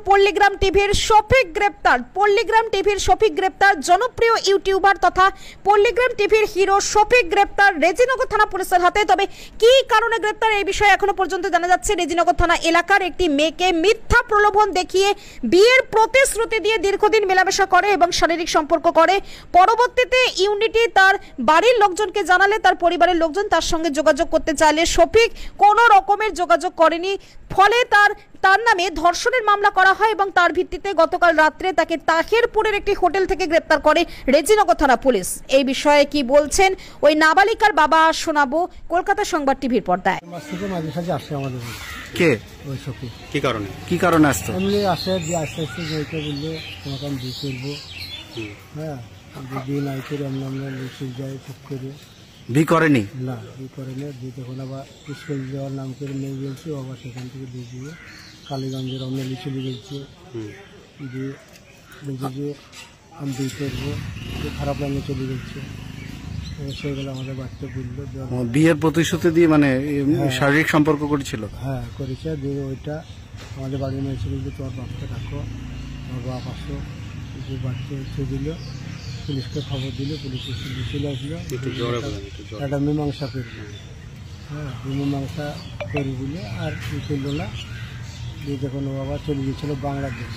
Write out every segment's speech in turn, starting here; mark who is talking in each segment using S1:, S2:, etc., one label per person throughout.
S1: পল্লীগ্রাম টিভির শফিক গ্রেপ্তার। পল্লীগ্রাম টিভির শফিক গ্রেপ্তার। জনপ্রিয় ইউটিউবার তথা পল্লীগ্রাম টিভির হিরো শফিক গ্রেপ্তার রেজিনগর থানা পুলিশের হাতে। তবে কি কারণে গ্রেপ্তার এই বিষয়ে এখনো পর্যন্ত জানা যাচ্ছে। রেজিনগর থানা এলাকার একটি মেয়েকে মিথ্যা প্রলোভন দেখিয়ে বিয়ের প্রতিশ্রুতি দিয়ে দীর্ঘদিন মেলামেশা করে এবং শারীরিক সম্পর্ক করে। পরবর্তীতে ইউনিটি তার বাড়ির লোকজনকে জানালে তার পরিবারের লোকজন তার সঙ্গে যোগাযোগ করতে চাইলে শফিক কোনো রকমের যোগাযোগ করেনি। ফলে তার নামে ধর্ষণের মামলা করা হয় এবং তার ভিত্তিতে গতকাল রাত্রে তাকে তাহেরপুরের একটি হোটেল থেকে গ্রেপ্তার করে রেজিনগর থানা পুলিশ। এই বিষয়ে কি বলছেন ওই নাবালিকার বাবা শোনাবো কলকাতা সংবাদ টিভির পর্দায়।
S2: কে
S3: ওই শফিক
S2: কি কারণে আসতো?
S3: এমনি আসে যে আস্তে আস্তে বলতে বললে তোমাকে আমি বিয়ে করবো। হ্যাঁ, বিয়ে নাই করে আমরা লিখে যাই ঠিক করে।
S2: বিয়ে করেনি?
S3: না, বিয়ে করেনি। বিয়ে তখন আবার স্কুল যাওয়ার নাম করে মেয়ে গেছি, আবার সেখান থেকে দিয়ে দিয়ে কালীগঞ্জের অমলি চলে গেছে। দিয়ে বলছে যে আমি বিয়ে করবো, খারাপ লাইনে চলে গেছে। সেগুলো আমাদের বাড়িতে বললো।
S2: বিয়ের প্রতিশ্রুতি দিয়ে মানে শারীরিক সম্পর্ক করেছিল?
S3: হ্যাঁ, করেছে। দিয়ে ওইটা আমাদের বাড়ির মেয়ে ছিল যে তোমার বাপকে ডাকো, তোমার বাপ আসো। যে বাড়িতে এসে দিল, পুলিশকে খবর দিল, পুলিশ চলে আসলো। একটা মীমাংসা করলো। হ্যাঁ, মীমাংসা করে দিলে আর কি করলো না। দিয়ে যখন ও আবার চলে গিয়েছিলো বাংলাদেশ,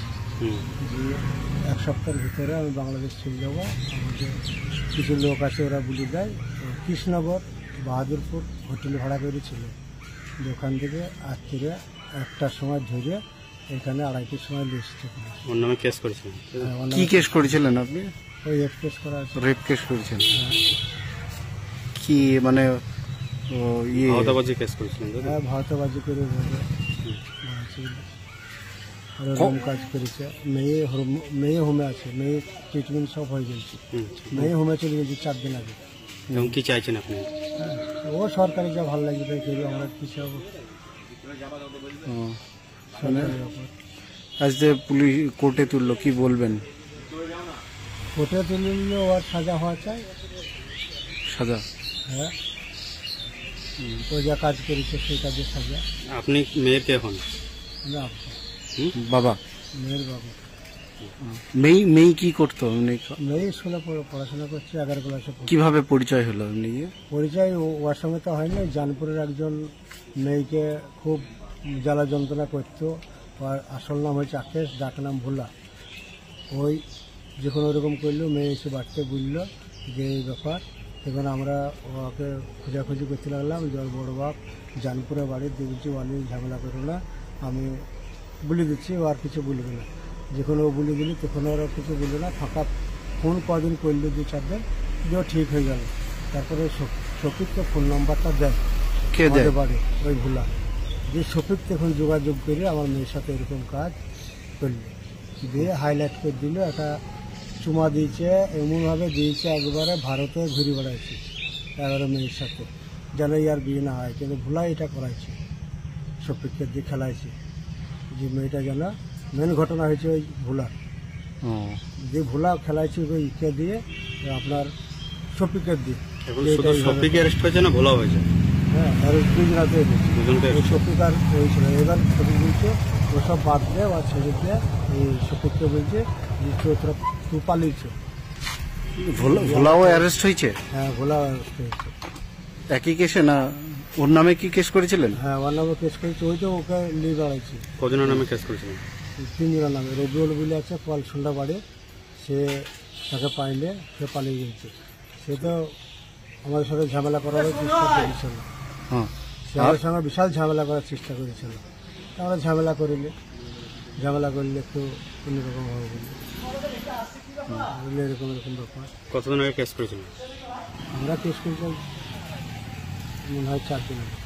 S3: দিয়ে এক সপ্তাহের ভিতরে আমি বাংলাদেশ চলে যাবো। আমাদের কিছু লোক আছে, ওরা বলে দেয় কৃষ্ণনগর বাহাদুরপুর হোটেলে ভাড়া করেছিল। ওখান থেকে রাত্রে 1টার সময় ধরে এখানে 2:30টার সময় এসেছে।
S2: ওর নামে কেস করেছিলেন? কি কেস করেছিলেন আপনি?
S3: ওই রেপ কেস করা আছে।
S2: রেপ কেস করেছেন? কি মানে ভাওতাবাজি কেস করেছিলেন?
S3: হ্যাঁ, ভাওতাবাজি করে কাজ করেছে। মেয়ে হোমে আছে, মেয়ে ট্রিটমেন্ট সব হয়ে গেছে। মেয়ে হোমে চলে গেছে 4 দিন আগে।
S2: কি চাইছেন আপনি?
S3: ও সরকারি যা ভালো লাগবে তাই করবে, আমরা কি চাব।
S2: আজ যে পুলিশ কোর্টে তুললো, কি বলবেন?
S3: কোর্টে তুললে ওর সাজা হওয়া চাই।
S2: সাজা?
S3: হ্যাঁ, ও যা কাজ করেছে সেই কাজের সাজা।
S2: আপনি মেয়ের কে হন?
S3: বাবা, মেয়ের বাবা।
S2: মেয়ে কি করতো?
S3: মেয়ে স্কুলে পড়াশোনা করছে, 11 ক্লাসে।
S2: কিভাবে পরিচয় হলো?
S3: পরিচয় ওর সঙ্গে তো হয়নি। জানপুরের একজন মেয়েকে খুব জ্বালা যন্ত্রণা করতো। আর আসল নাম হচ্ছে আকেশ, ডাক নাম ভোলা। ওই যখন ওরকম করলো, মেয়ে এসে বাড়িতে বললো যে এই ব্যাপার। তখন আমরা ওকে খোঁজাখুঁজি করতে লাগলাম যে ওর বড় বাপ জানপুরে বাড়ি। দেখছি অনেক ঝামেলা করো না, আমি বলে দিচ্ছি, ও আর কিছু বলবে না। যখন ও বলে দিলি তখন ওরা কিছু বললো না। ফাঁকা ফোন কদিন করলো, 2-4 দিন, যে ঠিক হয়ে গেল। তারপরে শফিককে ফোন নাম্বারটা দেয়। কে দেয়? বাড়ি ওই ভোলা। যে শফিক তখন যোগাযোগ করে আমার মেয়ের সাথে এরকম কাজ করলো, দিয়ে হাইলাইট করে দিল। একটা চুমা দিয়েছে, এমনভাবে দিয়েছে একবারে ভারতে ঘুরে বেড়াইছে 11 মেয়ের সাথে, যেন ইয়ার বিয়ে না হয়। কিন্তু ভোলা এটা করাইছে, শফিককে দিয়ে খেলাইছে। যে মেয়েটা যেন মেন ঘটনা হয়েছে ওই ভোলা, যে ভোলা খেলাইছে ওই ইকে দিয়ে, আপনার শফিকের দিয়ে।
S2: শফিক অ্যারেস্ট হয়েছে না ভোলা হয়েছে?
S3: হ্যাঁ, দুজনাতে শফিক আর হয়েছিল। এবার শফিক বলছে ওসব বাদ দেয় আর ছেড়ে দিয়ে এই শফিককে বলছে যে তোরা তুই পালিয়েছে।
S2: ভোলাও অ্যারেস্ট হয়েছে?
S3: হ্যাঁ, ভোলা অ্যারেস্ট হয়েছে।
S2: একই কেসে না? ওর নামে কি কেস করেছিলেন?
S3: হ্যাঁ, ওর নামে কেস করেছে। ওই তো ওকে নিয়ে বেড়াইছে।
S2: কজনের নামে কেস করেছিলেন?
S3: 3 জনের নামে। রবিউল বলে আছে কলসুন্ডা বাড়ি, সে তাকে পাইলে সে পালিয়ে গেছে। সে তো আমাদের সাথে ঝামেলা করার চেষ্টা করেছিল। সে আমাদের সঙ্গে বিশাল ঝামেলা করার চেষ্টা করেছিল। আমরা ঝামেলা করলে একটু অন্যরকম হবে বলে এরকম ব্যাপার।
S2: কতদিন আগে কেস করেছিলেন?
S3: আমরা কেস করেছি মনে হয় 4 দিন আগে।